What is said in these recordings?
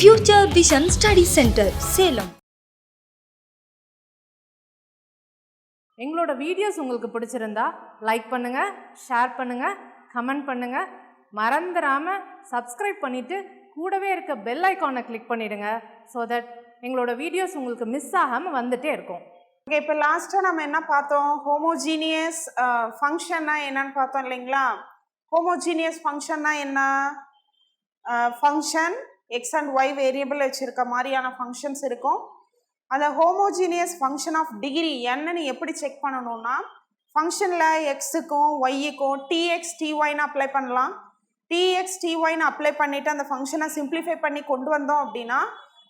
Future Vision Study Center, Salem. எங்களோட videos உங்களுக்கு பிடிச்சிருந்தா லைக் பண்ணுங்க, ஷேர் பண்ணுங்க, கமெண்ட் பண்ணுங்க. மறந்துடாம சப்ஸ்கிரைப் பண்ணிட்டு கூடவே இருக்க பெல் ஐகானை கிளிக் பண்ணிடுங்க. ஸோ தட் எங்களோட வீடியோஸ் உங்களுக்கு மிஸ் ஆகாமல் வந்துட்டே இருக்கும். ஓகே, இப்போ லாஸ்ட்டாக நம்ம என்ன பார்த்தோம்? ஹோமோஜீனியஸ் ஃபங்க்ஷன்னா என்னன்னு பார்த்தோம் இல்லைங்களா? ஹோமோஜீனியஸ் ஃபங்க்ஷன்னா என்ன? Function x and y variable வச்சுருக்க மாதிரியான ஃபங்க்ஷன்ஸ் இருக்கும். அந்த ஹோமோஜீனியஸ் ஃபங்க்ஷன் ஆஃப் டிகிரி என்னன்னு எப்படி செக் பண்ணணும்னா, ஃபங்க்ஷனில் எக்ஸுக்கும் ஒய்யுக்கும் டிஎக்ஸ் டிஒய்னு அப்ளை பண்ணலாம். டிஎக்ஸ் டிஒய்னு அப்ளை பண்ணிவிட்டு அந்த ஃபங்க்ஷனை சிம்பிளிஃபை பண்ணி கொண்டு வந்தோம் அப்படின்னா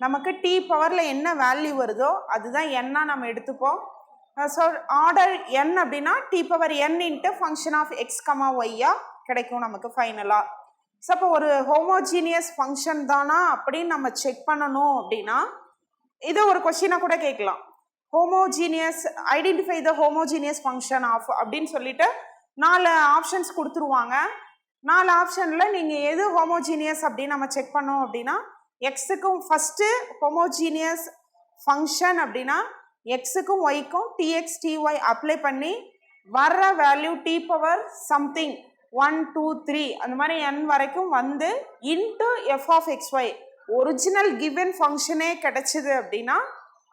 நமக்கு டி பவரில் என்ன வேல்யூ வருதோ அதுதான் என்னா நம்ம எடுத்துப்போம். ஸோ ஆர்டர் என் அப்படின்னா t power n into function of x comma ஒய்யாக கிடைக்கும் நமக்கு ஃபைனலாக. ஸோ அப்போ ஒரு ஹோமோஜீனியஸ் ஃபங்க்ஷன் தானா அப்படின்னு நம்ம செக் பண்ணணும் அப்படின்னா இது ஒரு கொஸ்டினாக கூட கேட்கலாம். Homogeneous identify the homogeneous function of அப்படின்னு சொல்லிட்டு 4 ஆப்ஷன்ஸ் கொடுத்துருவாங்க. 4 ஆப்ஷனில் நீங்கள் எது ஹோமோஜீனியஸ் அப்படின்னு நம்ம செக் பண்ணோம் அப்படின்னா, எக்ஸுக்கும் ஃபஸ்ட்டு ஹோமோஜீனியஸ் ஃபங்க்ஷன் அப்படின்னா எக்ஸுக்கும் ஒய்க்கும் டிஎக்ஸ் டிஒய் அப்ளை பண்ணி வர்ற வேல்யூ டி பவர் சம்திங் 1 2 3 அந்த மாதிரி n வரைக்கும் வந்து into f of x y original given ஃபங்க்ஷனே கிடைச்சிது அப்படின்னா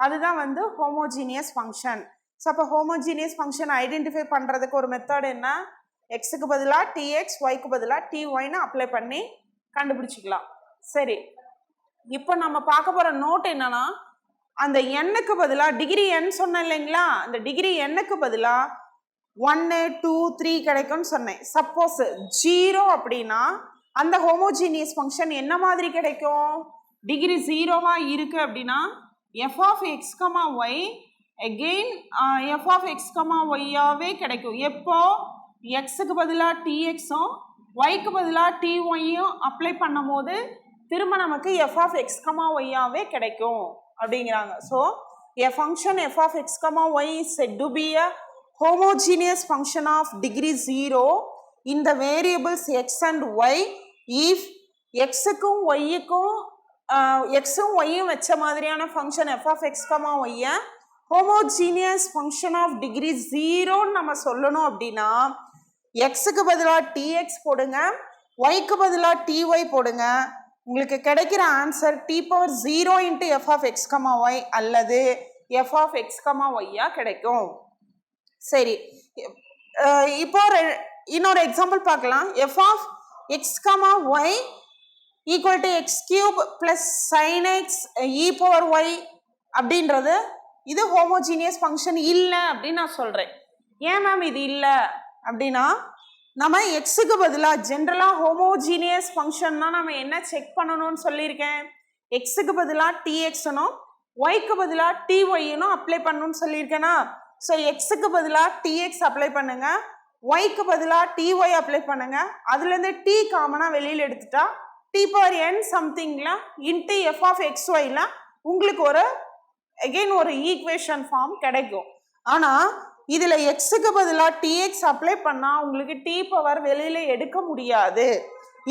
அதுதான் வந்து ஹோமோஜீனியஸ் ஃபங்க்ஷன். ஸோ அப்போ ஹோமோஜீனியஸ் ஃபங்க்ஷன் ஐடென்டிஃபை பண்ணுறதுக்கு ஒரு மெத்தட் என்ன? எக்ஸுக்கு பதிலாக டிஎக்ஸ், ஒய்க்கு பதிலாக டிஒய்னு அப்ளை பண்ணி கண்டுபிடிச்சிக்கலாம். சரி, இப்போ நம்ம பார்க்க போகிற நோட் என்னன்னா, அந்த எண்ணுக்கு பதிலாக டிகிரி என் சொன்னேன் இல்லைங்களா, அந்த டிகிரி எண்ணுக்கு பதிலாக 1 2 3 கிடைக்கும்னு சொன்னேன். சப்போஸ் 0 அப்படின்னா அந்த ஹோமோஜீனியஸ் ஃபங்க்ஷன் என்ன மாதிரி கிடைக்கும்? டிகிரி 0வா இருக்கு அப்படின்னா f of x comma y again f of x comma ஒய்யாவே கிடைக்கும். எப்போ எக்ஸுக்கு பதிலாக டிஎக்ஸும் ஒய்க்கு பதிலாக டிஒய்யும் அப்ளை பண்ணும் போது திரும்ப நமக்கு எஃப் ஆஃப் எக்ஸ் கமா ஒய்யாவே கிடைக்கும் அப்படிங்கிறாங்க. So a function f of x comma y is said to be a homogeneous function of degree 0 in the variables x and y if x-க்கும் y-க்கும் x-ம் y-ம் வச்ச மாதிரியான function f of x, y homogeneous function of degree 0 நம்ம சொல்லணும் அப்படின்னா x-க்கு பதிலாக tx போடுங்க, y-க்கு பதிலாக ty போடுங்க. உங்களுக்கு கிடைக்கிற answer t power 0 into f of x, y அல்லது f of x, y கிடைக்கும். சரி, இப்போ இன்னொரு எக்ஸாம்பிள் பார்க்கலாம். F of x comma y equal to x cube plus sine x e power y அப்படின்றது இது ஹோமோஜீனியஸ் ஃபங்க்ஷன் இல்லை அப்படின்னு நான் சொல்கிறேன். ஏன் மேம் இது இல்லை அப்படின்னா, நம்ம எக்ஸுக்கு பதிலாக ஜென்ரலாக ஹோமோஜீனியஸ் ஃபங்க்ஷன்னா நம்ம என்ன செக் பண்ணணும்னு சொல்லியிருக்கேன்? எக்ஸுக்கு பதிலாக டிஎக்ஸனும் ஒய்க்கு பதிலாக டிஒய்னும் அப்ளை பண்ணணும்னு சொல்லியிருக்கேன்னா, ஸோ எக்ஸுக்கு பதிலாக டிஎக்ஸ் அப்ளை பண்ணுங்க, ஒய்க்கு பதிலாக டிஒய் அப்ளை பண்ணுங்க. அதுலேருந்து டி காமனாக வெளியில் எடுத்துட்டா டி பவர் என் சம்திங்கில் இன்ட்டு எஃப் ஆஃப் எக்ஸ் ஒய்ல உங்களுக்கு ஒரு அகெயின் ஒரு ஈக்குவேஷன் ஃபார்ம் கிடைக்கும். ஆனால் இதில் எக்ஸுக்கு பதிலாக டிஎக்ஸ் அப்ளை பண்ணால் உங்களுக்கு டி பவர் வெளியில் எடுக்க முடியாது.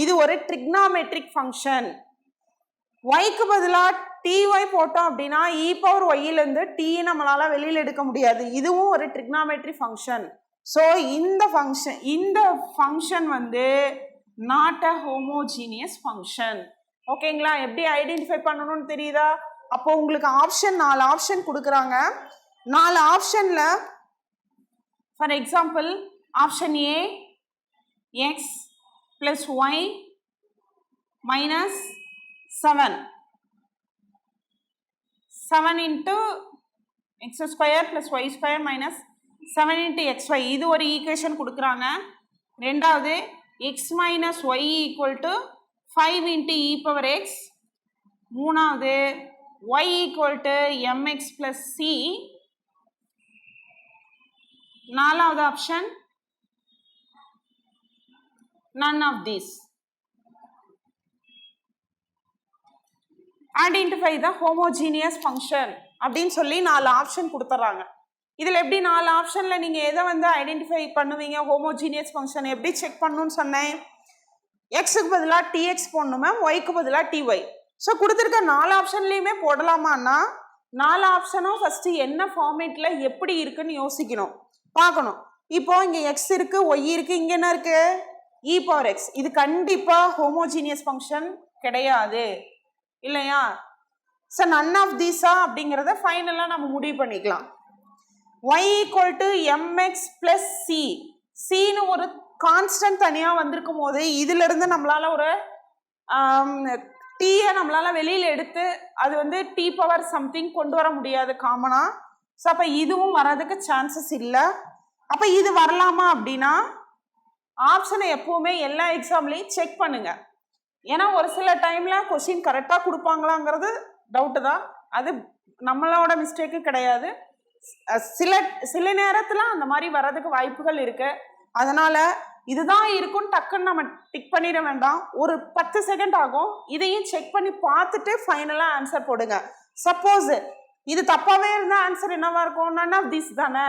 இது ஒரு ட்ரிக்னாமெட்ரிக் ஃபங்க்ஷன். ஒய்க்கு பதிலாக டிஒய் போட்டோம் அப்படின்னா இ பவர் ஒய்யிலேருந்து டி நம்மளால் வெளியில் எடுக்க முடியாது. இதுவும் ஒரு ட்ரிக்னாமெட்ரி ஃபங்க்ஷன். ஸோ இந்த ஃபங்க்ஷன் வந்து நாட் அ ஹோமோஜீனியஸ் ஃபங்க்ஷன். ஓகேங்களா? எப்படி ஐடென்டிஃபை பண்ணணும்னு தெரியுதா? அப்போ உங்களுக்கு ஆப்ஷன் 4 ஆப்ஷன் கொடுக்குறாங்க. 4 ஆப்ஷனில் for example option A x plus y minus 7 into x square plus y square minus 7 into xy இது ஒரு ஈக்குவேஷன் கொடுக்குறாங்க. ரெண்டாவது x minus y equal to 5 into e power x. மூணாவது y equal to mx plus c. நாலாவது option none of these. Identify the homogeneous function அப்படின்னு சொல்லி 4 option கொடுத்துட்றாங்க. இதில் எப்படி 4 ஆப்ஷனில் நீங்கள் எதை வந்து ஐடென்டிஃபை பண்ணுவீங்க? ஹோமோஜீனியஸ் ஃபங்க்ஷன் எப்படி செக் பண்ணணும்னு சொன்னேன்? எக்ஸுக்கு பதிலாக டிஎக்ஸ் போடணும் மேம், ஒய்க்கு பதிலாக டிஒய். ஸோ கொடுத்துருக்க 4 ஆப்ஷன்லேயுமே போடலாமான்னா 4 ஆப்ஷனும் ஃபஸ்ட்டு என்ன ஃபார்மேட்டில் எப்படி இருக்குன்னு யோசிக்கணும், பார்க்கணும். இப்போ இங்கே எக்ஸ் இருக்குது, ஒய் இருக்குது, இங்கே என்ன இருக்குது, இ பவர் எக்ஸ். இது கண்டிப்பாக ஹோமோஜீனியஸ் ஃபங்க்ஷன் கிடையாது இல்லையா? ஸோ நன் ஆஃப் தீஸா அப்படிங்கிறத ஃபைனலாக நம்ம முடிவு பண்ணிக்கலாம். y equal to mx plus c. சின்னு ஒரு கான்ஸ்டன்ட் தனியாக வந்திருக்கும் போது இதிலிருந்து நம்மளால ஒரு டீயை நம்மளால வெளியில் எடுத்து அது வந்து டி பவர் சம்திங் கொண்டு வர முடியாது காமனாக. ஸோ அப்போ இதுவும் வர்றதுக்கு சான்சஸ் இல்லை. அப்போ இது வரலாமா அப்படின்னா ஆப்ஷனை எப்போவுமே எல்லா எக்ஸாம்லேயும் செக் பண்ணுங்க. ஏன்னா ஒரு சில டைமில் கொஷின் கரெக்டாக கொடுப்பாங்களாங்கிறது டவுட்டு தான். அது நம்மளோட மிஸ்டேக்கு கிடையாது. சில நேரத்தில் அந்த மாதிரி வர்றதுக்கு வாய்ப்புகள் இருக்கு. அதனால இதுதான் இருக்குன்னு டக்குன்னு நம்ம டிக் பண்ணிட வேண்டாம். ஒரு 10 செகண்ட் ஆகும். இதையும் செக் பண்ணி பார்த்துட்டு ஃபைனலாக ஆன்சர் போடுங்க. சப்போஸ் இது தப்பாகவே இருந்தால் ஆன்சர் என்னவா இருக்கும், நன் ஆஃப் திஸ் தானே.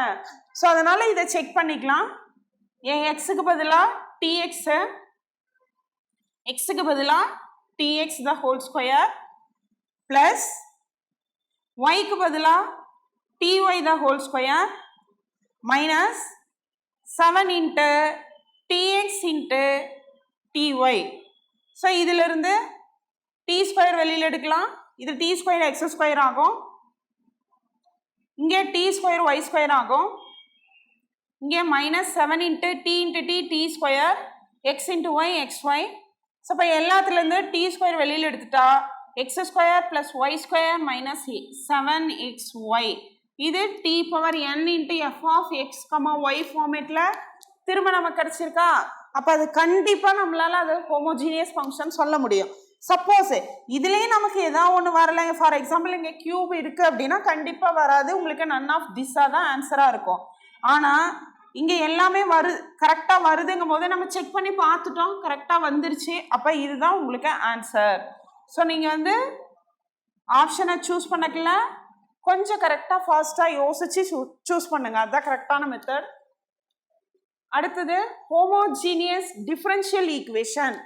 ஸோ அதனால இதை செக் பண்ணிக்கலாம். என் எக்ஸுக்கு பதிலாக டிஎக்ஸு, எக்ஸுக்கு பதிலாக dx the whole square plus ஒய்க்கு பதிலாக ty the whole square minus 7 into tx into ty. So இதிலிருந்து t ஸ்கொயர் வெளியில் எடுக்கலாம். இது t ஸ்கொயர் x ஸ்கொயர் ஆகும். இங்கே t ஸ்கொயர் y ஸ்கொயர் ஆகும். இங்கே minus 7 into t square x into y xy. So இப்போ எல்லாத்துலேருந்து t ஸ்கொயர் வெளியில் எடுத்துட்டா x square plus y square minus 7xy. இது t power n into f of x comma y ஃபார்மேட்டில் திரும்ப நமக்கு கிடச்சிருக்கா. அப்போ அது கண்டிப்பாக நம்மளால் அது ஹோமோஜீனியஸ் ஃபங்க்ஷன் சொல்ல முடியும். சப்போஸ் இதுலேயே நமக்கு ஏதாவது ஒன்று வரல, ஃபார் எக்ஸாம்பிள் இங்கே கியூப் இருக்குது அப்படின்னா கண்டிப்பாக வராது. உங்களுக்கு நன் ஆஃப் திஸ்ஸாக தான் ஆன்சராக இருக்கும். ஆனால் இங்கே எல்லாமே கரெக்டாக வருதுங்கும் போது நம்ம செக் பண்ணி பார்த்துட்டோம், கரெக்டாக வந்துருச்சு. அப்போ இதுதான் உங்களுக்கு ஆன்சர். ஸோ நீங்கள் வந்து ஆப்ஷனை சூஸ் பண்ணக்கல, கொஞ்சம் கரெக்டாக ஃபாஸ்ட்டாக யோசிச்சு சூஸ் பண்ணுங்க. அதுதான் கரெக்டான மெத்தட். அடுத்தது ஹோமோஜீனியஸ் டிஃபரன்ஷியல் ஈக்குவேஷன்.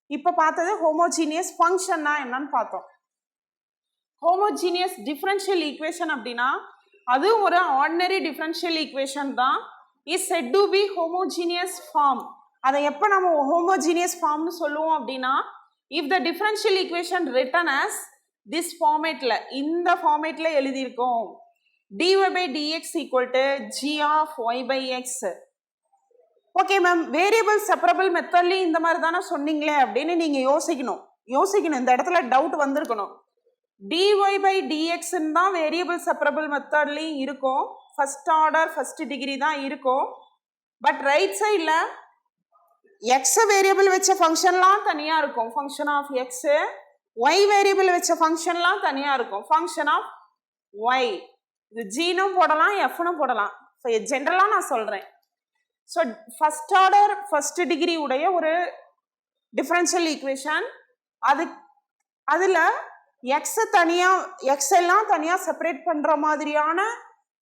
இப்போ பார்த்தது ஹோமோஜீனியஸ் ஃபங்க்ஷன்னா என்னன்னு பார்த்தோம். ஹோமோஜீனியஸ் டிஃபரன்ஷியல் ஈக்குவேஷன் அப்படின்னா அது ஒரு ஆர்டினரி டிஃபரன்ஷியல் ஈக்குவேஷன் தான். Is said to be homogeneous form. அதை எப்போ நம்ம ஹோமோஜீனியஸ் ஃபார்ம்னு சொல்லுவோம் அப்படின்னா, if the differential equation written as this ஃபார்மேட்டில், இந்த ஃபார்மேட்டில் எழுதியிருக்கோம், dy by dx equal to g of y by x. Okay ma'am, variable separable மெத்தட்லேயும் இந்த மாதிரி தானே சொன்னீங்களே அப்படின்னு நீங்கள் யோசிக்கணும். இந்த இடத்துல டவுட் வந்திருக்கணும். dy by dxன்னு தான் வேரியபிள் செப்பரபிள் மெத்தட்லேயும் இருக்கும். ஃபர்ஸ்ட் ஆர்டர் ஃபர்ஸ்ட் டிகிரி தான் இருக்கும். பட் ரைட் சைடில் எக்ஸ் வேரியபிள் வச்ச ஃபங்க்ஷன்லாம் தனியாக இருக்கும். Function of x, y variable வச்ச ஃபங்க்ஷன்லாம் தனியாக இருக்கும். ஃபங்க்ஷன் ஆஃப் ஒய், இது ஜீனும் போடலாம் எஃப்னும் போடலாம். ஜென்ரலாக நான் சொல்கிறேன். So first order first degree உடைய ஒரு டிஃபரன்ஷியல் ஈக்குவேஷன். அதில் எக்ஸை தனியாக, எக்ஸ் எல்லாம் தனியாக செப்பரேட் பண்ணுற மாதிரியான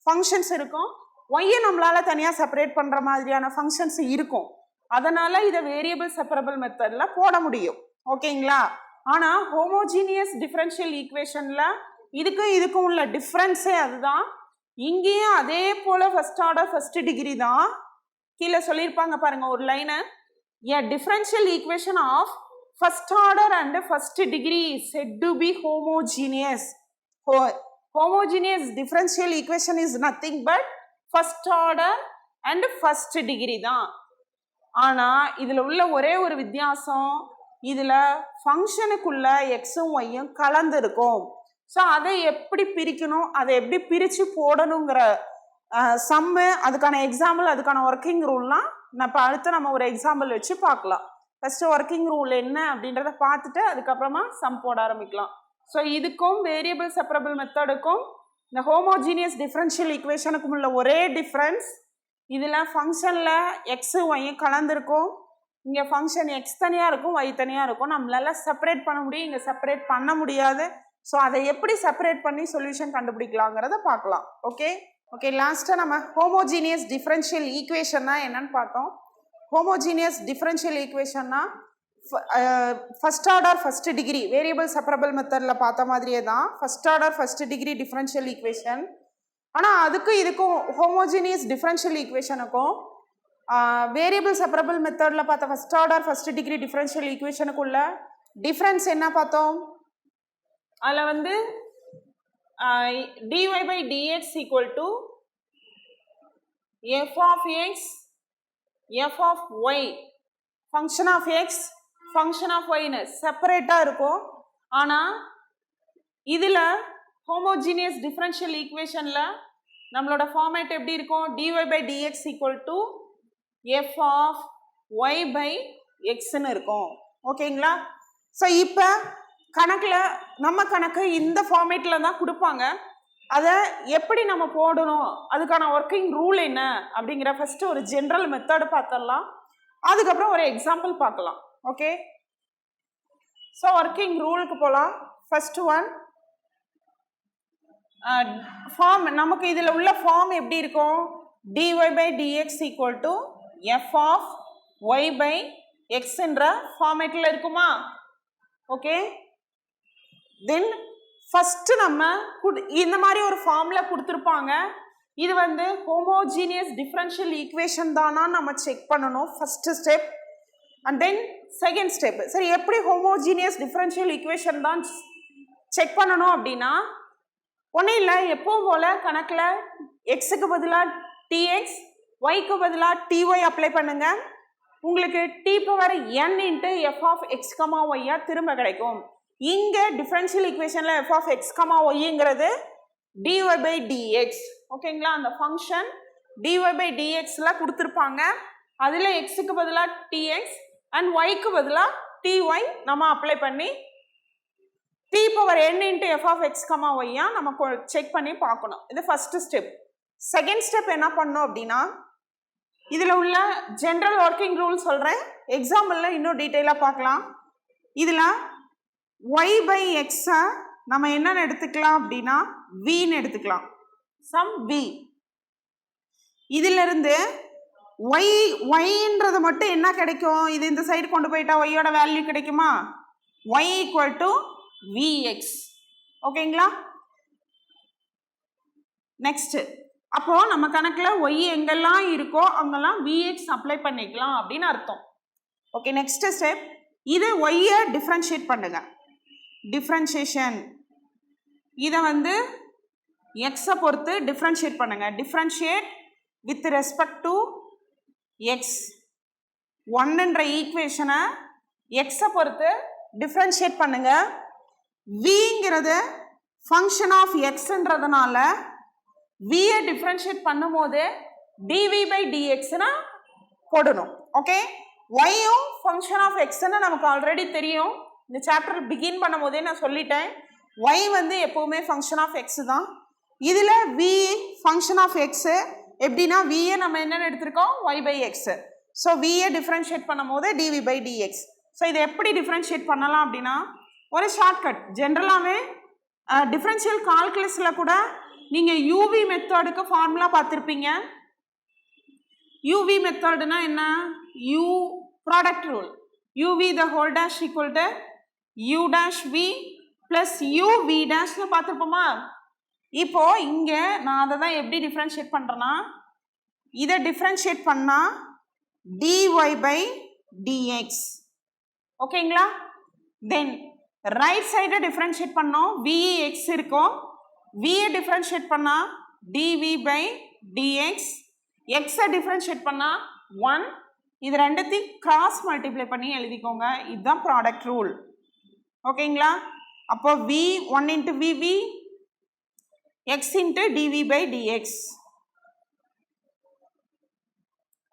ஃபங்க்ஷன்ஸ் இருக்கும். ஒய்யை நம்மளால் தனியாக செப்பரேட் பண்ணுற மாதிரியான ஃபங்க்ஷன்ஸ் இருக்கும். அதனால் இதை வேரியபிள் செப்பரபிள் மெத்தடில் போட முடியும். ஓகேங்களா? ஆனால் ஹோமோஜீனியஸ் டிஃபரன்ஷியல் ஈக்குவேஷனில் இதுக்கும் உள்ள டிஃப்ரென்ஸே அதுதான். இங்கேயும் அதே போல் ஃபர்ஸ்ட் ஆர்டர் ஃபர்ஸ்ட் டிகிரி தான். கீழே சொல்லியிருப்பாங்க பாருங்க ஒரு லைனை, a differential equation of first order and first degree is said to be homogeneous. Homogeneous differential equation is nothing but first order and first degree தான். ஆனால் இதில் உள்ள ஒரே ஒரு வித்தியாசம், இதில் ஃபங்க்ஷனுக்குள்ள எக்ஸும் ஒய்யும் கலந்து இருக்கும். ஸோ அதை எப்படி பிரிக்கணும், அதை எப்படி பிரித்து போடணுங்கிற சம்மு, அதுக்கான எக்ஸாம்பிள், அதுக்கான ஒர்க்கிங் ரூல்லாம் இப்போ அடுத்து நம்ம ஒரு எக்ஸாம்பிள் வச்சு பார்க்கலாம். ஃபஸ்ட்டு ஒர்க்கிங் ரூல் என்ன அப்படின்றத பார்த்துட்டு அதுக்கப்புறமா சம் போட ஆரம்பிக்கலாம். ஸோ இதுக்கும் வேரியபிள் செப்பரபிள் மெத்தடுக்கும் இந்த ஹோமோஜீனியஸ் டிஃபரன்ஷியல் ஈக்குவேஷனுக்கும் உள்ள ஒரே டிஃப்ரென்ஸ், இதில் ஃபங்க்ஷனில் எக்ஸு ஒய்யும் கலந்துருக்கும். இங்கே ஃபங்க்ஷன் எக்ஸ் தனியாக இருக்கும், ஒய் தனியாக இருக்கும். நம்மளால செப்பரேட் பண்ண முடியும், இங்கே செப்பரேட் பண்ண முடியாது. ஸோ அதை எப்படி செப்பரேட் பண்ணி சொல்யூஷன் கண்டுபிடிக்கலாங்கிறத பார்க்கலாம். ஓகே லாஸ்ட்டாக நம்ம ஹோமோஜீனியஸ் டிஃபரன்ஷியல் ஈக்குவேஷன்னா என்னன்னு பார்த்தோம். ஹோமோஜீனியஸ் டிஃபரன்ஷியல் ஈக்குவேஷன்னா first order first degree variable separable மெத்தடில் பார்த்த மாதிரியே தான் first order first degree differential equation. ஆனால் அதுக்கும் இதுக்கும் ஹோமோஜீனியஸ் டிஃபரன்ஷியல் ஈக்குவேஷனுக்கும் வேரியபிள் செப்பரபிள் மெத்தடில் பார்த்த first order first degree differential ஈக்குவேஷனுக்குள்ள டிஃப்ரென்ஸ் என்ன பார்த்தோம்? அதில் வந்து dy by dx equal to f of x f of y function of x function of y னு செப்பரேட்டாக இருக்கும். ஆனால் இதில் ஹோமோஜீனியஸ் டிஃபரன்ஷியல் ஈக்குவேஷனில் நம்மளோட ஃபார்மேட் எப்படி இருக்கும்? dy by dx equal to f of y by xன்னு இருக்கும். ஓகேங்களா? ஸோ இப்போ கணக்கில் நம்ம கணக்கு இந்த ஃபார்மேட்டில் தான் கொடுப்பாங்க. அதை எப்படி நம்ம போடணும், அதுக்கான ஒர்க்கிங் ரூல் என்ன அப்படிங்கிற ஃபஸ்ட்டு ஒரு ஜென்ரல் மெத்தடு பார்த்துடலாம். அதுக்கப்புறம் ஒரு எக்ஸாம்பிள் பார்க்கலாம். ஓகே, ஸோ ஒர்க்கிங் ரூலுக்கு போகலாம். First one form. நமக்கு இதில் உள்ள ஃபார்ம் எப்படி இருக்கும்? dy by dx equal to f of y by x என்ற ஃபார்மேட்டில் இருக்குமா? ஓகே, தென் ஃபஸ்ட்டு நம்ம இந்த மாதிரி ஒரு ஃபார்மில் கொடுத்துருப்பாங்க. இது வந்து ஹோமோஜீனியஸ் டிஃபரன்ஷியல் ஈக்குவேஷன் தானா நம்ம செக் பண்ணணும், first step. And then second step, சரி எப்படி ஹோமோஜீனியஸ் டிஃபரன்ஷியல் ஈக்குவேஷன் தான் செக் பண்ணணும் அப்படின்னா, ஒன்றும் இல்லை, எப்பவும் போல் கணக்கில் எக்ஸுக்கு பதிலாக டிஎக்ஸ், ஒய்க்கு பதிலாக டிஒய் அப்ளை பண்ணுங்க. உங்களுக்கு t power n into f of x comma ஒய்யா திரும்ப கிடைக்கும். இங்கே டிஃபரன்ஷியல் ஈக்குவேஷனில் எஃப் ஆஃப் எக்ஸ் கமா ஒய்ங்கிறது dy by dx. ஓகேங்களா? அந்த ஃபங்க்ஷன் dy by dxல கொடுத்துருப்பாங்க. அதில் எக்ஸுக்கு பதிலாக டிஎக்ஸ் அண்ட் ஒய்க்கு பதிலாக டிஒய் நம்ம அப்ளை பண்ணி t power n into f of x comma ஒய்யா நம்ம செக் பண்ணி பார்க்கணும். இது ஃபஸ்ட்டு ஸ்டெப். செகண்ட் ஸ்டெப் என்ன பண்ணோம் அப்படின்னா, இதில் உள்ள ஜென்ரல் ஒர்க்கிங் ரூல் சொல்கிறேன், எக்ஸாம்பிளில் இன்னும் டீட்டெயிலாக பார்க்கலாம். இதில் y by x-ஐ நம்ம என்னன்னு எடுத்துக்கலாம் அப்படின்னா vன்னு எடுத்துக்கலாம், சம் v. இதிலிருந்து yன்றது மட்டும் என்ன கிடைக்கும்? இது இந்த சைடு கொண்டு போயிட்டா yயோட வேல்யூ கிடைக்குமா? y equal to vx. ஓகேங்களா? நெக்ஸ்ட், அப்போ நம்ம கணக்கில் y எங்கெல்லாம் இருக்கோ அங்கெல்லாம் vx அப்ளை பண்ணிக்கலாம் அப்படின்னு அர்த்தம். ஓகே, நெக்ஸ்ட் ஸ்டெப், இது yயை டிஃப்ரென்ஷியேட் பண்ணுங்க. டிஃப்ரென்ஷியேஷன் இதை வந்து எக்ஸை பொறுத்து டிஃப்ரென்ஷியேட் பண்ணுங்க. Differentiate with respect to x. ஒன்னுன்ற ஈக்குவேஷனை எக்ஸை பொறுத்து டிஃப்ரென்ஷியேட் பண்ணுங்க. விங்கிறது ஃபங்க்ஷன் ஆஃப் எக்ஸ்ன்றதுனால வியை டிஃப்ரென்ஷியேட் பண்ணும் போது டிவி பை டிஎக்ஸ்னா போடணும். ஓகே, ஒய்யும் ஃபங்க்ஷன் ஆஃப் எக்ஸ்ன்னு நமக்கு ஆல்ரெடி தெரியும். இந்த சாப்டர் பிகின் பண்ணும் போதே நான் சொல்லிட்டேன், ஒய் வந்து எப்போவுமே ஃபங்க்ஷன் ஆஃப் எக்ஸ் தான். இதில் வி ஃபங்க்ஷன் ஆஃப் எக்ஸு எப்படின்னா, வியை நம்ம என்னென்னு எடுத்திருக்கோம்? Y by x. ஸோ வியை டிஃப்ரென்ஷியேட் பண்ணும் போது டிவி பை டிஎக்ஸ். ஸோ இதை எப்படி டிஃப்ரென்ஷியேட் பண்ணலாம் அப்படின்னா, ஒரு ஷார்ட்கட். ஜென்ரலாகவே டிஃப்ரென்ஷியல் கால்குலஸில் கூட நீங்கள் யூவி மெத்தடுக்கு ஃபார்முலா பார்த்துருப்பீங்க. யூவி மெத்தடுனா என்ன? U product rule. Uv the whole dash equal to u dash v plus u v டேஷ்னு பார்த்துருப்போமா? இப்போ இங்கே நான் அதை தான் எப்படி டிஃப்ரென்ஷியேட் பண்ணுறேன்னா, இதை டிஃப்ரென்ஷியேட் பண்ணால் டிஒய் பை டிஎக்ஸ். ஓகேங்களா? தென் ரைட் சைடை டிஃப்ரென்ஷியேட் பண்ணோம், விஎக்ஸ் இருக்கும். வியை டிஃப்ரென்ஷியேட் பண்ணால் டிவி பை டிஎக்ஸ். எக்ஸை டிஃப்ரென்ஷியேட் பண்ணால் 1. இது ரெண்டுத்தையும் கிராஸ் மல்டிப்ளை பண்ணி எழுதிக்கோங்க. இதுதான் ப்ராடக்ட் ரூல். ஓகேங்களா? அப்போ v 1 into vv x into dv by dx.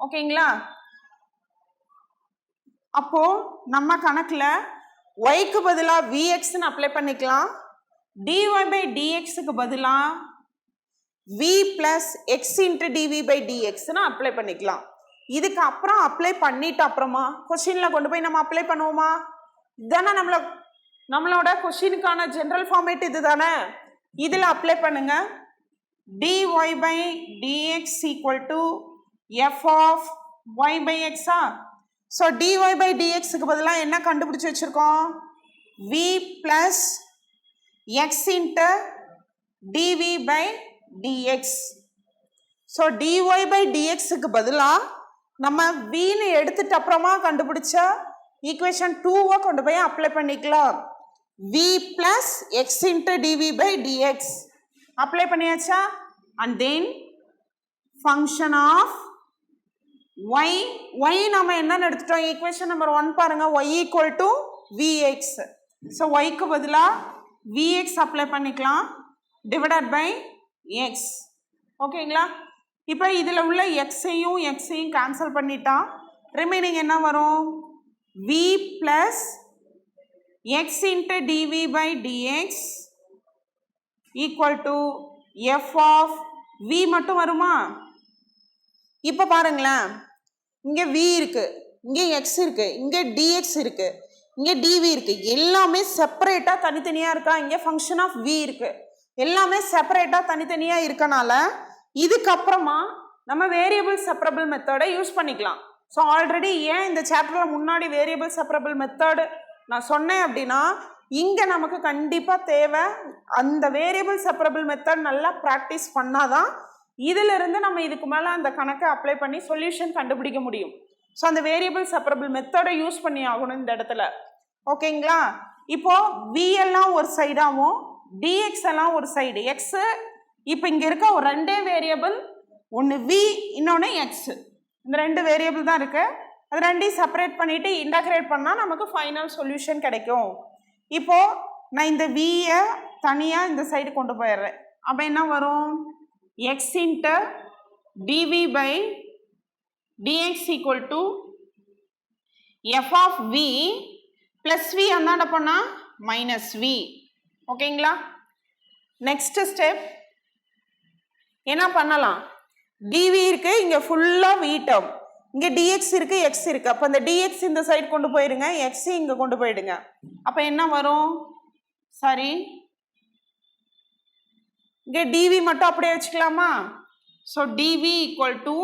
ஓகேங்களா? அப்போ நம்ம கணக்கில் ஒய்க்கு பதிலாக விஎக்ஸ்ன்னு அப்ளை பண்ணிக்கலாம். டிஒய் பை டிஎக்ஸுக்கு பதிலாக v plus x into dv by டிஎக்ஸ்ன்னு அப்ளை பண்ணிக்கலாம். இதுக்கு அப்புறம் அப்ளை பண்ணிட்டு அப்புறமா கொஸ்டினில் கொண்டு போய் நம்ம அப்ளை பண்ணுவோமா? இதுதானே நம்மளோட கொஸ்டினுக்கான ஜென்ரல் ஃபார்மேட் இது தானே. இதில் அப்ளை பண்ணுங்க. Dy by dx equal to f of y by எக்ஸா. ஸோ dy by dxக்கு பதிலாக என்ன கண்டுபிடிச்சி வச்சுருக்கோம்? v plus x into dv by dx. So dy by dxக்கு பதிலாக நம்ம vன்னு எடுத்துட்டு அப்புறமா கண்டுபிடிச்ச ஈக்குவேஷன் 2 கொண்டு போய் அப்ளை பண்ணிக்கலாம். v plus x into dv by dx apply பண்ணியாச்சா? and then function of y நாம என்னன்னு எடுத்துட்டோம்? ஈக்குவேஷன் நம்பர் 1 பாருங்க, y equal to vx. So yக்கு பதிலாக vx அப்ளை பண்ணிக்கலாம் டிவைடட் பை x. ஓகேங்களா? இப்போ இதில் உள்ள எக்ஸையும் கேன்சல் பண்ணிட்டா ரிமைனிங் என்ன வரும்? v plus x into dv by dx equal to f of v மட்டும் வருமா? இப்போ பாருங்களேன், இங்கே v இருக்கு, இங்கே x இருக்கு, இங்கே dx இருக்கு, இங்கே dv இருக்கு. எல்லாமே செப்பரேட்டாக தனித்தனியாக இருக்கா? இங்கே ஃபங்க்ஷன் ஆஃப் v இருக்கு. எல்லாமே செப்பரேட்டாக தனித்தனியாக இருக்கனால இதுக்கப்புறமா நம்ம வேரியபிள் செப்பரபிள் மெத்தடை யூஸ் பண்ணிக்கலாம். ஸோ ஆல்ரெடி ஏன் இந்த சாப்டரில் முன்னாடி வேரியபிள் செப்பரபிள் மெத்தடு நான் சொன்னேன் அப்படின்னா, இங்கே நமக்கு கண்டிப்பாக தேவை அந்த வேரியபிள் செப்பரபிள் மெத்தட் நல்லா ப்ராக்டிஸ் பண்ணாதான் இதிலிருந்து நம்ம இதுக்கு மேலே அந்த கணக்கை அப்ளை பண்ணி சொல்யூஷன் கண்டுபிடிக்க முடியும். ஸோ அந்த வேரியபிள் செப்பரபிள் மெத்தடை யூஸ் பண்ணி ஆகணும் இந்த இடத்துல. ஓகேங்களா? இப்போ v எல்லாம் ஒரு சைடாகவும் dx எல்லாம் ஒரு சைடு. எக்ஸு இப்போ இங்கே இருக்க ஒரு ரெண்டே வேரியபிள், ஒன்று v இன்னொன்று எக்ஸு. இந்த ரெண்டு வேரியபிள் தான் இருக்கு. அது ரெண்டையும் செப்பரேட் பண்ணிட்டு இன்டகிரேட் பண்ணால் நமக்கு ஃபைனல் சொல்யூஷன் கிடைக்கும். இப்போ நான் இந்த v-யை தனியாக இந்த சைடு கொண்டு போயிடுறேன். அப்போ என்ன வரும்? x into dv by dx equal to f of v plus v அந்தாண்ட பண்ணால் மைனஸ் v. ஓகேங்களா? நெக்ஸ்ட் ஸ்டெப் என்ன பண்ணலாம்? dv இருக்கு, இங்கே ஃபுல்லாக v டேர்ம், இங்கே dx இருக்கு, x இருக்கு. அப்போ இந்த dx இந்த சைடு கொண்டு போயிடுங்க, x இங்கே கொண்டு போயிடுங்க. அப்போ என்ன வரும்? சரி, இங்கே dv மட்டும் அப்படியே வச்சுக்கலாமா? So dv equal to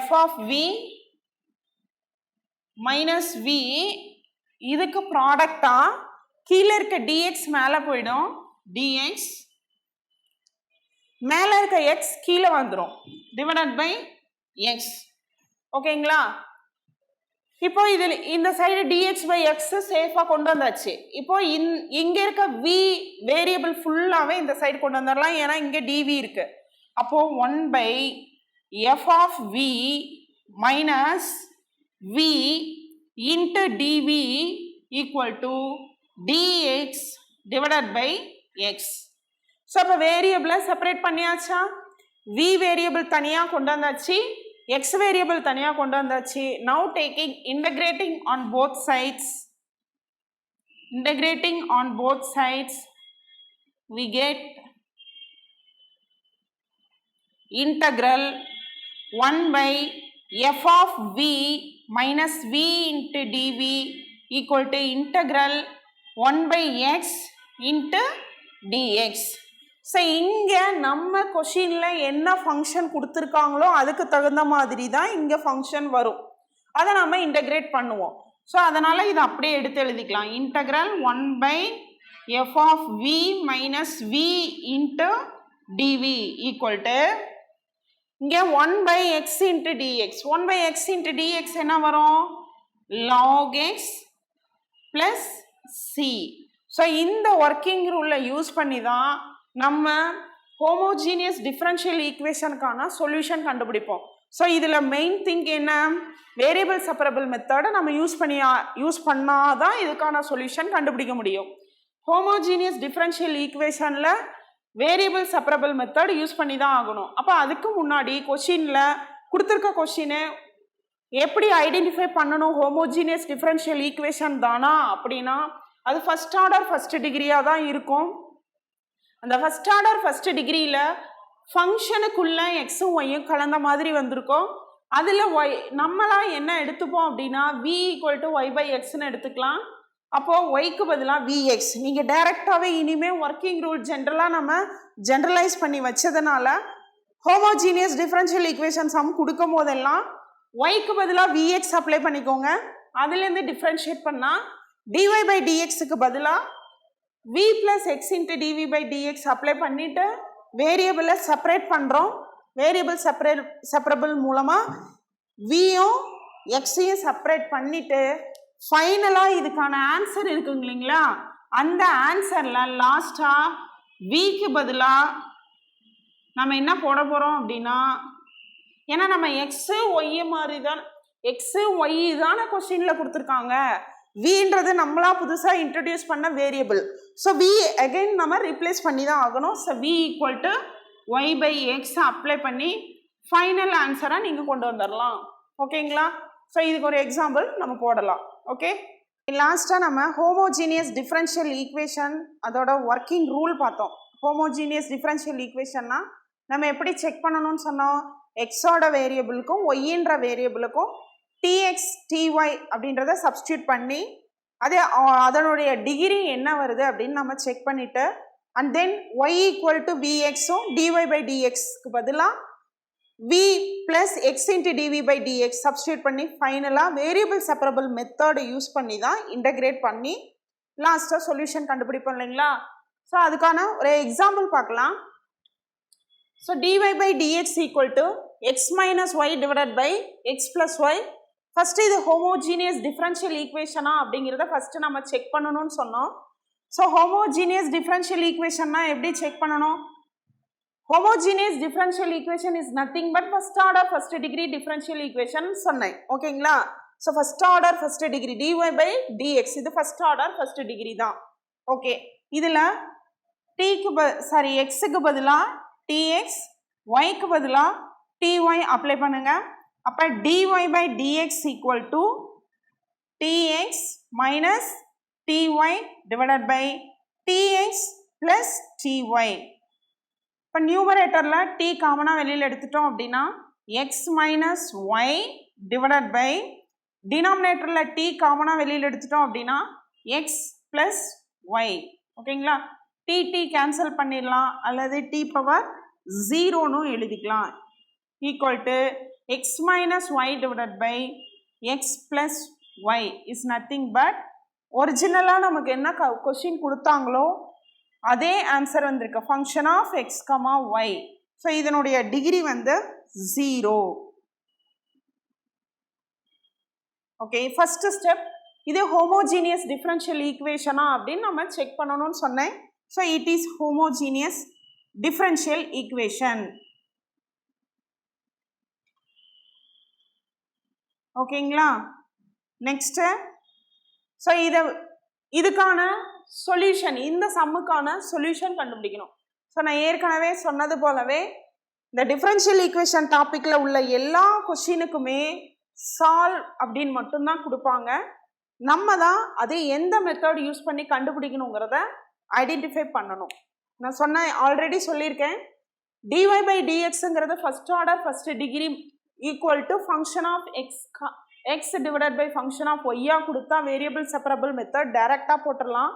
f of v minus v. இதுக்கு ப்ராடக்டா கீழே இருக்க dx மேலே போயிடும், dx மேலே இருக்க x கீழே வந்துடும், டிவைடட் பை x. ஓகேங்களா? இப்போ இதில் இந்த சைடு dx by x சேஃபாக கொண்டு வந்தாச்சு. இப்போ இங்கே இருக்க v வேரியபிள் ஃபுல்லாகவே இந்த சைடு கொண்டு வந்துடலாம், ஏன்னா இங்கே dv இருக்கு. அப்போ 1 by f of v minus v into dv equal to dx divided by x. So அப்போ வேரியபிளை செப்பரேட் பண்ணியாச்சா? v வேரியபிள் தனியாக கொண்டு வந்தாச்சு, x வேரியபிள் தனியாக கொண்டு வந்தாச்சு. Now taking integrating on both sides we get integral 1 by f of v minus v into dv equal to integral 1 by x into dx. So இங்கே நம்ம கொஷினில் என்ன ஃபங்க்ஷன் கொடுத்துருக்காங்களோ அதுக்கு தகுந்த மாதிரி தான் இங்கே ஃபங்க்ஷன் வரும். அதை நம்ம இன்டகிரேட் பண்ணுவோம். ஸோ அதனால் இதை அப்படியே எடுத்து எழுதிக்கலாம். Integral 1 by f of v minus v into dv equal to இங்கே 1 by x into dx. 1 by x into dx என்ன வரும்? log x plus c. So இந்த ஒர்க்கிங் ரூலை யூஸ் பண்ணி தான் நம்ம ஹோமோஜீனியஸ் டிஃபரன்ஷியல் ஈக்குவேஷனுக்கான சொல்யூஷன் கண்டுபிடிப்போம். ஸோ இதில் மெயின் திங் என்ன? வேரியபிள் செப்பரபிள் மெத்தடை நம்ம யூஸ் பண்ணாதான் இதுக்கான சொல்யூஷன் கண்டுபிடிக்க முடியும். ஹோமோஜீனியஸ் டிஃபரன்ஷியல் ஈக்குவேஷனில் வேரியபிள் செப்பரபிள் மெத்தட் யூஸ் பண்ணி தான் ஆகணும். அப்போ அதுக்கு முன்னாடி கொஷினில் கொடுத்துருக்க கொஷினை எப்படி ஐடென்டிஃபை பண்ணணும்? ஹோமோஜீனியஸ் டிஃபரன்ஷியல் ஈக்குவேஷன் தானா அப்படின்னா அது ஃபர்ஸ்ட் ஆர்டர் ஃபர்ஸ்ட் டிகிரியாக தான் இருக்கும். அந்த ஃபர்ஸ்ட் ஆர்டர் ஃபர்ஸ்ட் டிகிரியில் ஃபங்க்ஷனுக்குள்ள எக்ஸும் ஒய்யும் கலந்த மாதிரி வந்திருக்கும். அதில் ஒய் நம்மளாம் என்ன எடுத்துப்போம் அப்படின்னா v equal to y by எக்ஸ்ன்னு எடுத்துக்கலாம். அப்போது ஒய்க்கு பதிலாக vx. நீங்கள் டைரெக்டாகவே இனிமேல் ஒர்க்கிங் ரூல் ஜென்ரலாக நம்ம ஜென்ரலைஸ் பண்ணி வச்சதுனால ஹோமோஜீனியஸ் டிஃபரன்ஷியல் ஈக்குவேஷன் சம் கொடுக்கும் போதெல்லாம் ஒய்க்கு பதிலாக விஎக்ஸ் அப்ளை பண்ணிக்கோங்க. அதுலேருந்து டிஃப்ரென்ஷியேட் பண்ணால் டிஒய் பை டிஎக்ஸுக்கு பதிலாக v plus x into dv by dx apply பண்ணிவிட்டு வேரியபிளை செப்பரேட் பண்ணுறோம். வேரியபிள் செப்பரபிள் மூலமாக வியும் எக்ஸையும் செப்பரேட் பண்ணிவிட்டு ஃபைனலாக இதுக்கான ஆன்சர் இருக்குங்க இல்லைங்களா, அந்த ஆன்சரில் லாஸ்ட்டாக விக்கு பதிலாக நம்ம என்ன போட போகிறோம் அப்படின்னா, ஏன்னா நம்ம எக்ஸு ஒய்யு மாதிரி தான், எக்ஸு ஒய் தானே கொஸ்டினில் கொடுத்துருக்காங்க, வின்றது நம்மளா புதுசாக இன்ட்ரடியூஸ் பண்ண வேரியபிள். ஸோ வி அகைன் நம்ம ரீப்ளேஸ் பண்ணி தான் ஆகணும். So v equal to y by x apply பண்ணி ஃபைனல் ஆன்சராக நீங்கள் கொண்டு வந்துடலாம். ஓகேங்களா? ஸோ இதுக்கு ஒரு எக்ஸாம்பிள் நம்ம போடலாம். ஓகே, லாஸ்ட்டாக நம்ம ஹோமோஜீனியஸ் டிஃப்ரென்ஷியல் ஈக்குவேஷன் அதோட ஒர்க்கிங் ரூல் பார்த்தோம். ஹோமோஜீனியஸ் டிஃப்ரென்ஷியல் ஈக்குவேஷன்னா நம்ம எப்படி செக் பண்ணணும்னு சொன்னோம், எக்ஸோட வேரியபிளுக்கும் ஒய்ன்ற வேரியபிளுக்கும் டிஎக்ஸ் டிஒய் அப்படின்றத சப்ஸ்டியூட் பண்ணி அதனுடைய டிகிரி என்ன வருது அப்படின்னு நம்ம செக் பண்ணிவிட்டு and then y equal to விஎக்ஸும் டிஒய் பை டிஎக்ஸ்க்கு பதிலாக v plus x into dv by dx substitute பண்ணி ஃபைனலாக வேரியபிள் செப்பரபிள் மெத்தடை யூஸ் பண்ணி தான் இன்டகிரேட் பண்ணி லாஸ்ட்டாக சொல்யூஷன் கண்டுபிடிப்போம் இல்லைங்களா. ஸோ அதுக்கான ஒரு எக்ஸாம்பிள் பார்க்கலாம். So dy by dx equal to x minus y divided by x plus y. First இது ஹோமோஜீனியஸ் டிஃப்ரென்ஷியல் ஈக்குவேஷனா அப்படிங்கிறத ஃபஸ்ட்டு நம்ம செக் பண்ணணும்னு சொன்னோம். ஸோ ஹோமோஜீனியஸ் டிஃப்ரென்ஷியல் ஈக்குவேஷன்னா எப்படி செக் பண்ணணும், homogeneous differential equation is nothing but first order first degree differential equation சொன்னேன். ஓகேங்களா? So first order first degree dy by dx இது ஃபர்ஸ்ட் ஆர்டர் ஃபர்ஸ்ட் டிகிரி தான். ஓகே, இதில் எக்ஸுக்கு பதிலாக டிஎக்ஸ், ஒய்க்கு பதிலாக டிஒய் அப்ளை பண்ணுங்க. அப்போ dy by dx equal to tx minus ty divided by tx plus ty. இப்போ நியூமரேட்டரில் டி காமனாக வெளியில் எடுத்துட்டோம் அப்படின்னா x minus y divided by டினாமினேட்டரில் டி காமனாக வெளியில் எடுத்துட்டோம் அப்படின்னா எக்ஸ் பிளஸ் ஒய். ஓகேங்களா? டி கேன்சல் பண்ணிடலாம் அல்லது டி பவர் 0ன்னு எழுதிக்கலாம். Equal to x minus y divided by x plus y is nothing but ஒரிஜினலாக நமக்கு என்ன கொஸ்டின் கொடுத்தாங்களோ அதே ஆன்சர் வந்திருக்கு, function of x comma y. So இதனுடைய டிகிரி வந்து 0. ஓகே, ஃபர்ஸ்ட் ஸ்டெப் இது ஹோமோஜீனியஸ் டிஃப்ரென்ஷியல் ஈக்குவேஷனா அப்படின்னு நம்ம செக் பண்ணணும்னு சொன்னேன். So it is homogeneous differential equation. ஓகேங்களா? நெக்ஸ்ட்டு ஸோ இதுக்கான சொல்யூஷன், இந்த சம்முக்கான சொல்யூஷன் கண்டுபிடிக்கணும். ஸோ நான் ஏற்கனவே சொன்னது போலவே இந்த டிஃப்ரென்ஷியல் ஈக்குவேஷன் டாப்பிக்கில் உள்ள எல்லா கொஸ்டினுக்குமே சால்வ் அப்படின்னு மட்டும்தான் கொடுப்பாங்க. நம்ம தான் அது எந்த மெத்தட் யூஸ் பண்ணி கண்டுபிடிக்கணுங்கிறத ஐடென்டிஃபை பண்ணணும். நான் ஆல்ரெடி சொல்லியிருக்கேன், டிஒய் பை டிஎக்ஸுங்கிறது first order first degree equal to function of x divided by function of ஒய்யா கொடுத்தா வேரியபிள் செப்பரபிள் மெத்தட் டைரெக்டாக போட்டுடலாம்.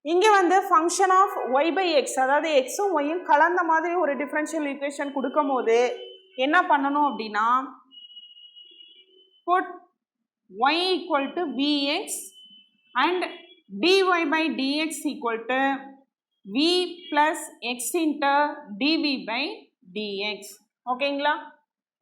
இங்கே வந்து function of y by x, அதாவது எக்ஸும் ஒய்யும் கலந்த மாதிரி ஒரு டிஃப்ரென்ஷியல் ஈக்குவேஷன் கொடுக்கும் போது என்ன பண்ணணும் அப்படின்னா put y equal to vx and dy by dx equal to v plus x into dv by dx. ஓகேங்களா?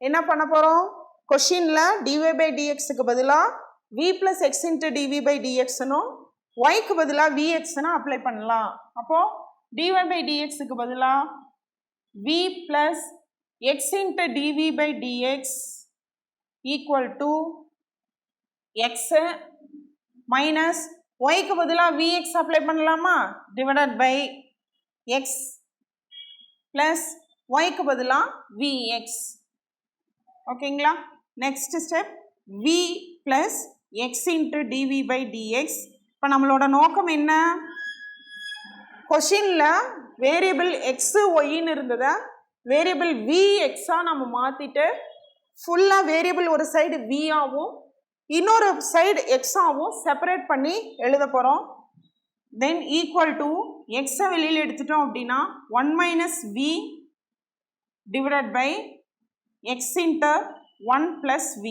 என்ன பண்ண போகிறோம், கொஷினில் டிஒய் பை டிஎக்ஸுக்கு பதிலாக v plus x into dv by டிஎக்ஸ்னும் ஒய்க்கு பதிலாக விஎக்ஸ்னு அப்ளை பண்ணலாம். அப்போது டிஒய் பை டிஎக்ஸுக்கு பதிலாக v plus x into dv by dx equal to x minus ஒய்க்கு பதிலாக விஎக்ஸ் அப்ளை பண்ணலாமா, டிவைடட் பை எக்ஸ் ப்ளஸ் ஒய்க்கு பதிலாக விஎக்ஸ். ஓகேங்களா? Next step v plus x into dv by dx. இப்போ நம்மளோட நோக்கம் என்ன, கொஷினில் வேரியபிள் எக்ஸு ஒய்ன்னு இருந்ததை வேரியபிள் விஎக்ஸாக நம்ம மாற்றிட்டு ஃபுல்லாக வேரியபிள் ஒரு சைடு வியாகவும் இன்னொரு சைடு எக்ஸாகவும் செப்பரேட் பண்ணி எழுத போகிறோம். தென் ஈக்குவல் டு எக்ஸை வெளியில் எடுத்துட்டோம் அப்படின்னா 1 minus v divided by x into 1 plus v.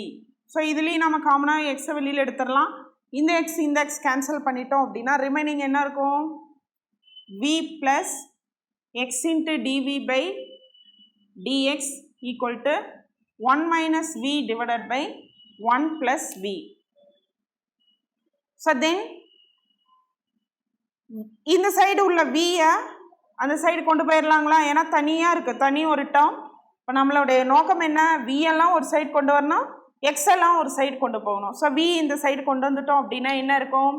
So இதுலேயும் நம்ம காமனாக எக்ஸை வெளியில் எடுத்துடலாம். இந்த எக்ஸ் கேன்சல் பண்ணிட்டோம் அப்படின்னா ரிமைனிங் என்ன இருக்கும்? v plus x into dv by dx equal to 1 minus v divided by 1 plus v. So then இந்த சைடு உள்ள v-யை அந்த சைடு கொண்டு போயிடலாங்களா? ஏன்னா தனியாக இருக்குது, தனி ஒரு டேர்ம். இப்போ நம்மளுடைய நோக்கம் என்ன? v எல்லாம் ஒரு சைடு கொண்டு வரணும், x எல்லாம் ஒரு சைடு கொண்டு போகணும். ஸோ v இந்த சைடு கொண்டு வந்துட்டோம் அப்படின்னா என்ன இருக்கும்?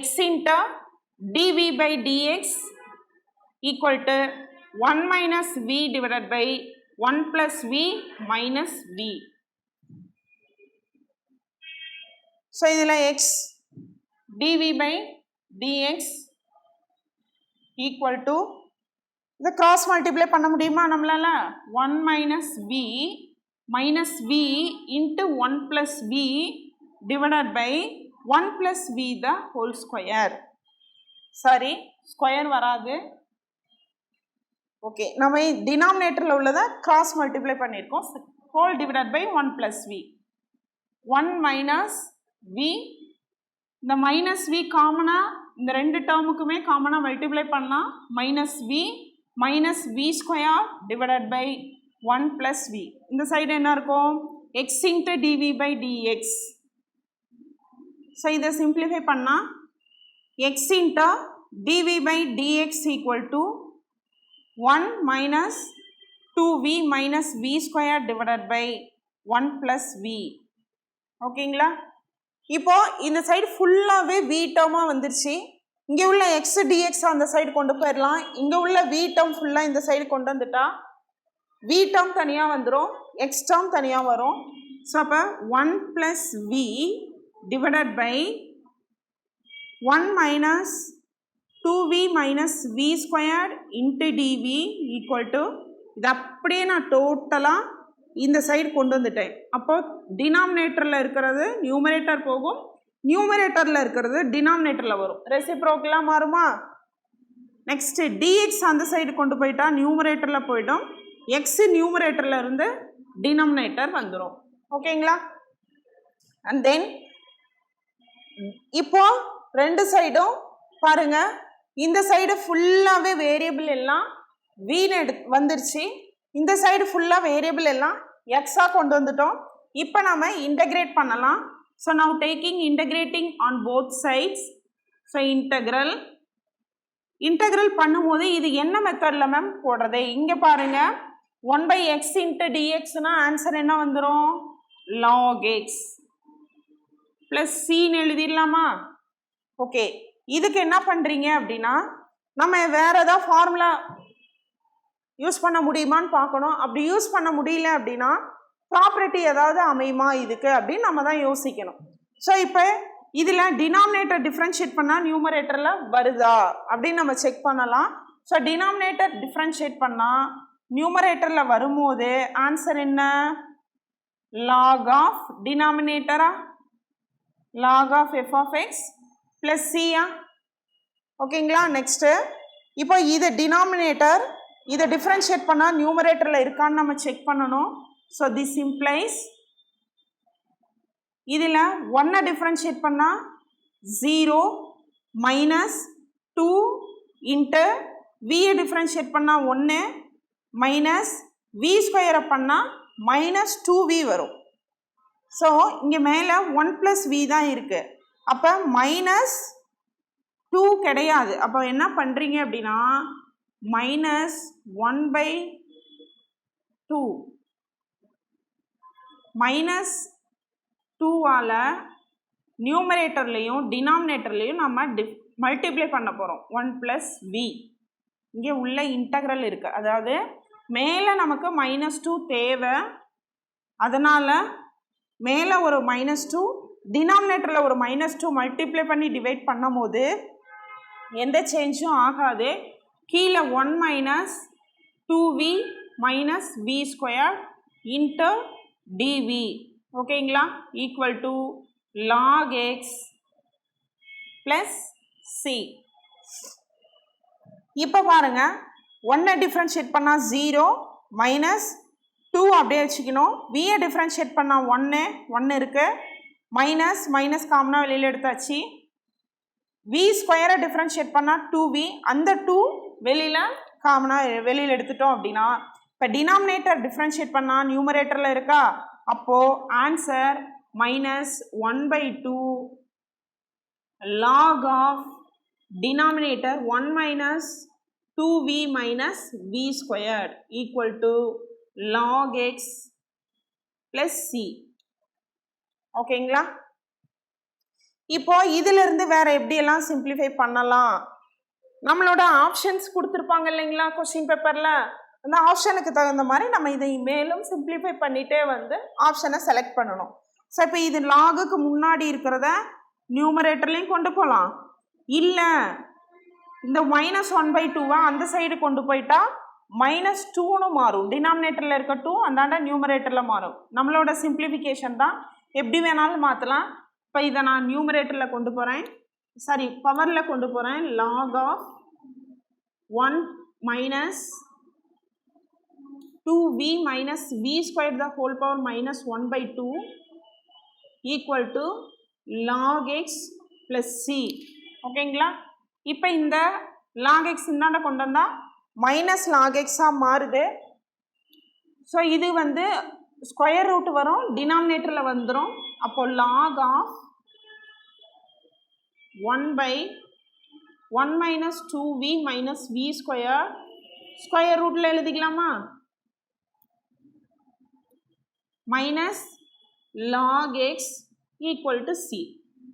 x into dv by dx equal to 1 minus v divided by 1 plus v minus v. So இதில் x dv by dx equal to இதை கிராஸ் மல்டிப்ளை பண்ண முடியுமா நம்மளால? 1 minus v into 1 plus v divided by 1 plus v the whole square. Sorry, square வராது. Okay, நம்ம டினாமினேட்டரில் உள்ளதை cross multiply பண்ணியிருக்கோம். Whole divided by 1 plus v. 1 minus v, இந்த மைனஸ் v காமனாக இந்த ரெண்டு டேர்முக்குமே காமனாக மல்டிப்ளை பண்ணலாம். Minus v square divided by 1 plus v. இந்த சைடு என்ன இருக்கும்? x into dv by dx. So இதை சிம்பிளிஃபை பண்ணால் x into dv by dx equal to 1 minus 2v minus v square divided by 1 plus v. ஓகேங்களா? இப்போ இந்த side ஃபுல்லாகவே v டேர்மாக வந்துருச்சு. இங்கே உள்ள x dx அந்த சைடு கொண்டு போயிடலாம். இங்கே உள்ள v டேர்ம் ஃபுல்லாக இந்த சைடு கொண்டு வந்துட்டா v டேர்ம் தனியாக வந்துடும், x டேர்ம் தனியாக வரும். ஸோ அப்போ 1 plus v divided by 1 minus 2v minus v squared into dv equal to, இது அப்படியே நான் டோட்டலாக இந்த சைடு கொண்டு வந்துட்டேன். அப்போ டினாமினேட்டரில் இருக்கிறது நியூமரேட்டர் போகும், நியூமரேட்டரில் இருக்கிறது டினாமினேட்டரில் வரும். ரெசிப்ரோக்கலாக மாறுமா? நெக்ஸ்ட்டு dx அந்த சைடு கொண்டு போயிட்டா நியூமரேட்டரில் போயிடும், எக்ஸு நியூமரேட்டரில் இருந்து டினாமினேட்டர் வந்துடும். ஓகேங்களா? அண்ட் தென் இப்போ ரெண்டு சைடும் பாருங்க, இந்த சைடு ஃபுல்லாகவே வேரியபிள் எல்லாம் வீணு வந்துருச்சு, இந்த சைடு ஃபுல்லாக வேரியபிள் எல்லாம் எக்ஸாக கொண்டு வந்துட்டோம். இப்போ நம்ம இன்டகிரேட் பண்ணலாம். So now taking integrating on both sides. So integral பண்ணும்போது இது என்ன மெத்தடில் மேம் போடுறது? இங்கே பாருங்க, 1/x into dxனா ஆன்சர் என்ன வந்துடும்? log x ப்ளஸ் சின்னு எழுதிடலாமா? ஓகே, இதுக்கு என்ன பண்ணுறீங்க அப்படின்னா, நம்ம வேறு ஏதாவது ஃபார்முலா யூஸ் பண்ண முடியுமான்னு பார்க்கணும். அப்படி யூஸ் பண்ண முடியல அப்படின்னா ப்ராப்பர்ட்டி ஏதாவது அமையுமா இதுக்கு அப்படின்னு நம்ம தான் யோசிக்கணும். ஸோ இப்போ இதில் டினாமினேட்டர் டிஃப்ரென்ஷியேட் பண்ணால் நியூமரேட்டரில் வருதா அப்படின்னு நம்ம செக் பண்ணலாம். ஸோ டினாமினேட்டர் டிஃப்ரென்ஷியேட் பண்ணால் நியூமரேட்டரில் வரும்போது ஆன்சர் என்ன? லாக் ஆஃப் டினாமினேட்டரா, log of f of x plus சியா. ஓகேங்களா? நெக்ஸ்ட்டு இப்போ இது டினாமினேட்டர், இதை டிஃப்ரென்ஷியேட் பண்ணால் நியூமரேட்டரில் இருக்கான்னு நம்ம செக் பண்ணணும். ஸோ திஸ் இம்ப்ளைஸ் இதில் 1 டிஃப்ரென்ஷியேட் பண்ணால் 0 மைனஸ் 2 இன்ட்டு வியை டிஃப்ரென்ஷியேட் பண்ணால் 1 மைனஸ் வி ஸ்கொயரை பண்ணால் மைனஸ் 2v வரும். ஸோ இங்கே மேலே 1 + v தான் இருக்குது. அப்போ மைனஸ் 2 கிடையாது. அப்போ என்ன பண்ணுறீங்க அப்படின்னா மைனஸ் 1/2 மைனஸ் 2ஆல் நியூமரேட்டர்லேயும் டினாமினேட்டர்லேயும் நம்ம மல்டிப்ளை பண்ண போகிறோம். 1 + v இங்கே உள்ள இன்டகிரல் இருக்குது, அதாவது மேலே நமக்கு -2 தேவை, அதனால் மேலே ஒரு -2 டினாமினேட்டரில் ஒரு -2 மல்டிப்ளை பண்ணி டிவைட் பண்ணும் போது எந்த சேஞ்சும் ஆகாது. கீழே 1 - 2v - v square into dv. ஓகேங்களா? Equal to log x plus c. இப்போ பாருங்க, 1 டிஃப்ரென்ஷியேட் பண்ணால் 0 மைனஸ் 2 அப்படியே வச்சுக்கணும். வியை டிஃப்ரென்ஷியேட் பண்ணால் 1 இருக்குது. மைனஸ் மைனஸ் காமனாக வெளியில் எடுத்தாச்சு. வி ஸ்கொயரை டிஃப்ரென்ஷியேட் பண்ணால் 2v, அந்த 2 வெளியில் எடுத்துட்டோம் அப்படின்னா இப்போ டினாமினேட்டர் டிஃப்ரென்ஷியேட் பண்ணால் நியூமரேட்டரில் இருக்கா, அப்போது answer -1/2 log of denominator 1 minus 2v minus v squared equal to log x plus c. ஓகேங்களா? இப்போ இதிலிருந்து வேற எப்படியெல்லாம் சிம்பிளிஃபை பண்ணலாம், நம்மளோட ஆப்ஷன்ஸ் கொடுத்துருப்பாங்க இல்லைங்களா கொஸ்டின் பேப்பரில், அந்த ஆப்ஷனுக்கு தகுந்த மாதிரி நம்ம இதை மேலும் சிம்பிளிஃபை பண்ணிட்டே ஆப்ஷனை செலக்ட் பண்ணணும். ஸோ இப்போ இது லாகுக்கு முன்னாடி இருக்கிறத நியூமரேட்டர்லையும் கொண்டு போகலாம், இல்லை இந்த -1/2 அந்த சைடு கொண்டு போயிட்டா -2ன்னு மாறும். டினாமினேட்டரில் இருக்க 2 அந்தாண்ட நியூமரேட்டரில் மாறும். நம்மளோட சிம்பிளிஃபிகேஷன் தான், எப்படி வேணாலும் மாற்றலாம். இப்போ இதை நான் நியூமரேட்டரில் கொண்டு போகிறேன், பவரில் கொண்டு போகிறேன். log of 1 minus 2v minus v squared the whole power -1/2 equal to log x plus c. ஓகேங்களா? இப்போ இந்த log x இந்தாண்ட கொண்டு வந்தால் -log x மாறுது. ஸோ இது ஸ்கொயர் ரூட் வரும், டினாமினேட்டரில் வந்துடும். அப்போ log of 1/1 minus 2v minus v square square ரூட்டில் எழுதிக்கலாமா, minus log x equal to c.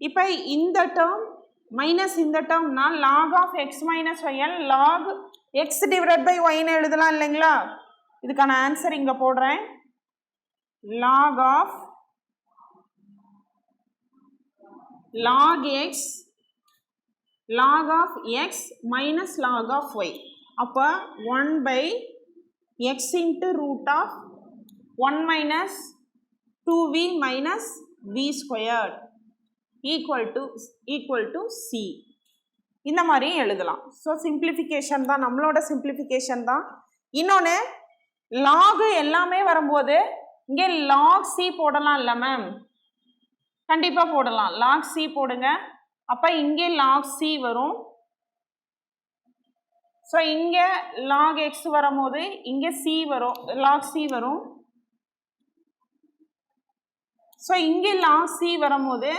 இப்போ இந்த டேர்ம் மைனஸ் இந்த டேர்ம்னா log of x minus yl log x divided by yன்னு எழுதலாம் இல்லைங்களா. இதுக்கான ஆன்சர் இங்கே போடுறேன். log of x minus log of y. அப்போ 1/x into root of 1 minus 2v minus v squared equal to c. இந்த மாதிரி எழுதலாம். ஸோ சிம்பிளிஃபிகேஷன் தான், நம்மளோட சிம்பிளிஃபிகேஷன் தான். இன்னொன்று லாகு எல்லாமே வரும்போது இங்கே log c போடலாம் இல்லை மேம், கண்டிப்பாக போடலாம். log c போடுங்க, அப்போ இங்கே log c வரும். ஸோ இங்கே log x வரும்போது இங்கே c வரும், log c வரும். ஸோ இங்கே log c வரும்போது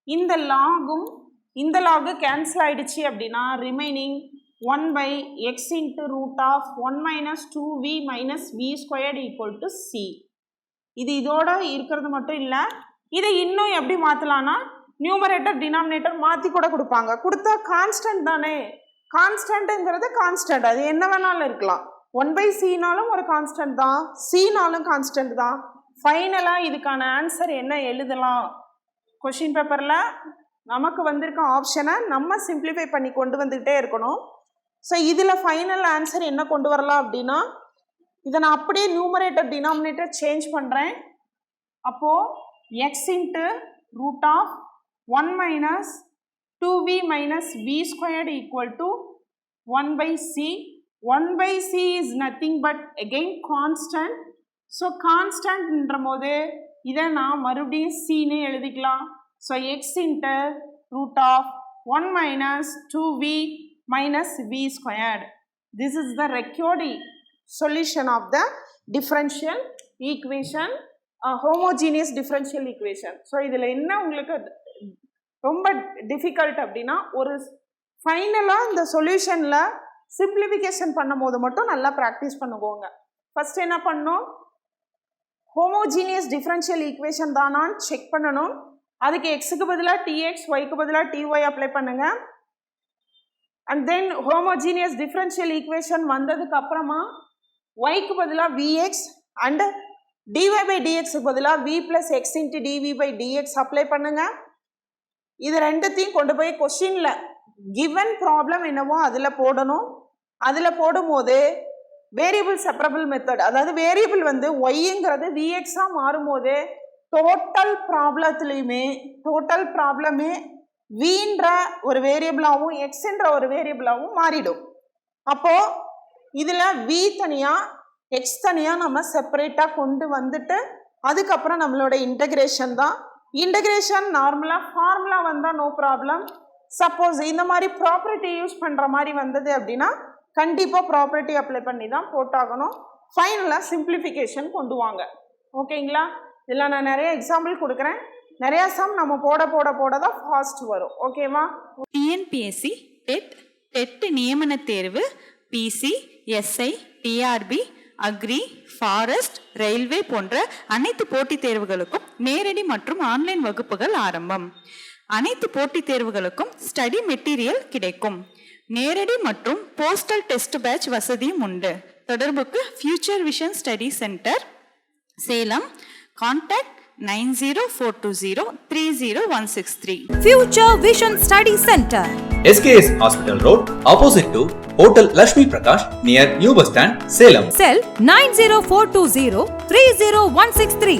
இந்த லாகும் இந்த லாகு கேன்சல் ஆயிடுச்சு அப்படின்னா remaining 1/x into root of 1 minus 2v minus v squared equal to c. இது இதோட இருக்கிறது மட்டும் இல்லை, இதை இன்னும் எப்படி மாற்றலான்னா நியூமரேட்டர் டினாமினேட்டர் மாற்றி கூட கொடுப்பாங்க. கொடுத்தா கான்ஸ்டன்ட் தானே, கான்ஸ்டன்ட்டுங்கிறது கான்ஸ்டன்ட், அது என்ன வேணாலும் இருக்கலாம். 1/c-னாலும் ஒரு கான்ஸ்டன்ட் தான், c-னாலும் கான்ஸ்டன்ட் தான். ஃபைனலாக இதுக்கான ஆன்சர் என்ன எழுதலாம், கொஷின் பேப்பரில் நமக்கு வந்திருக்க ஆப்ஷனை நம்ம சிம்பிளிஃபை பண்ணி கொண்டு வந்துக்கிட்டே இருக்கணும். ஸோ இதில் ஃபைனல் ஆன்சர் என்ன கொண்டு வரலாம் அப்படின்னா, இதை நான் அப்படியே நியூமரேட்டர் டினாமினேட்டர் சேஞ்ச் பண்ணுறேன். அப்போது x into root of 1 minus 2v minus v squared equal to 1/c. 1/c is nothing but again constant. So கான்ஸ்டன்ட்ன்ற போது இதை நான் மறுபடியும் cன்னு எழுதிக்கலாம். So x into root of 1 minus 2v minus v squared. This is the required solution of the differential equation, homogeneous differential equation. So இதில் என்ன உங்களுக்கு ரொம்ப டிஃபிகல்ட் அப்படின்னா, ஒரு ஃபைனலாக இந்த சொல்யூஷனில் சிம்பிளிஃபிகேஷன் பண்ணும் போது மட்டும் நல்லா ப்ராக்டிஸ் பண்ணுவோங்க. ஃபஸ்ட் என்ன பண்ணணும், ஹோமோஜீனியஸ் டிஃப்ரென்ஷியல் ஈக்குவேஷன் தானான்னு செக் பண்ணணும். அதுக்கு எக்ஸுக்கு பதிலாக டிஎக்ஸ், ஒய்க்கு பதிலாக டிஒய் அப்ளை பண்ணுங்க. And then homogeneous differential equation வந்ததுக்கு அப்புறமா ஒய்க்கு பதிலாக விஎக்ஸ் அண்ட் டிஒய் பை டிஎக்ஸுக்கு பதிலாக v plus x into dv by dx apply பண்ணுங்க. இது ரெண்டுத்தையும் கொண்டு போய் கொஸ்டினில் கிவன் ப்ராப்ளம் என்னவோ அதில் போடணும். அதில் போடும்போது வேரியபிள் செப்பரபிள் மெத்தட், அதாவது வேரியபிள் ஒய்ங்கிறது விஎக்ஸாக மாறும்போது டோட்டல் ப்ராப்ளமே வின்ற ஒரு வேரியபிளாகவும் எக்ஸ்ன்ற ஒரு வேரியபிளாகவும் மாறிடும். அப்போது இதில் வி தனியாக எக்ஸ் தனியாக நம்ம செப்பரேட்டாக கொண்டு வந்துட்டு அதுக்கப்புறம் நம்மளோட இன்டகிரேஷன் தான். இன்டகிரேஷன் நார்மலாக ஃபார்முலா வந்தால் நோ ப்ராப்ளம். சப்போஸ் இந்த மாதிரி ப்ராப்பர்ட்டி யூஸ் பண்ணுற மாதிரி வந்தது அப்படின்னா கண்டிப்பாக ப்ராப்பர்ட்டி அப்ளை பண்ணி தான் போட்டாகணும். ஃபைனலாக சிம்பிளிஃபிகேஷன் கொண்டு வாங்க. ஓகேங்களா? இதில் நான் நிறைய எக்ஸாம்பிள் கொடுக்குறேன். நிறையா சம் நம்ம போட போட போட தான் ஃபாஸ்ட் வரும். ஓகேவா? டிஎன்பிஎஸ்சி டெட் நியமன தேர்வு, PC, SI, TRB, agri, forest, railway போன்ற அனைத்து போட்டித் தேர்வுகளுக்கும் நேரடி மற்றும் ஆன்லைன் வகுப்புகள் ஆரம்பம். அனைத்து போட்டித் தேர்வுகளுக்கும் ஸ்டடி மெட்டீரியல் கிடைக்கும். நேரடி மற்றும் போஸ்டல் டெஸ்ட் பேட்ச் வசதியும் உண்டு. தொடர்புக்கு future vision study centre, Salem. Contact 9042030163. Future Vision Study Center. SKS Hospital Road, opposite to Hotel Lakshmi Prakash, near New Bus Stand, Salem. Cell 90420 30163.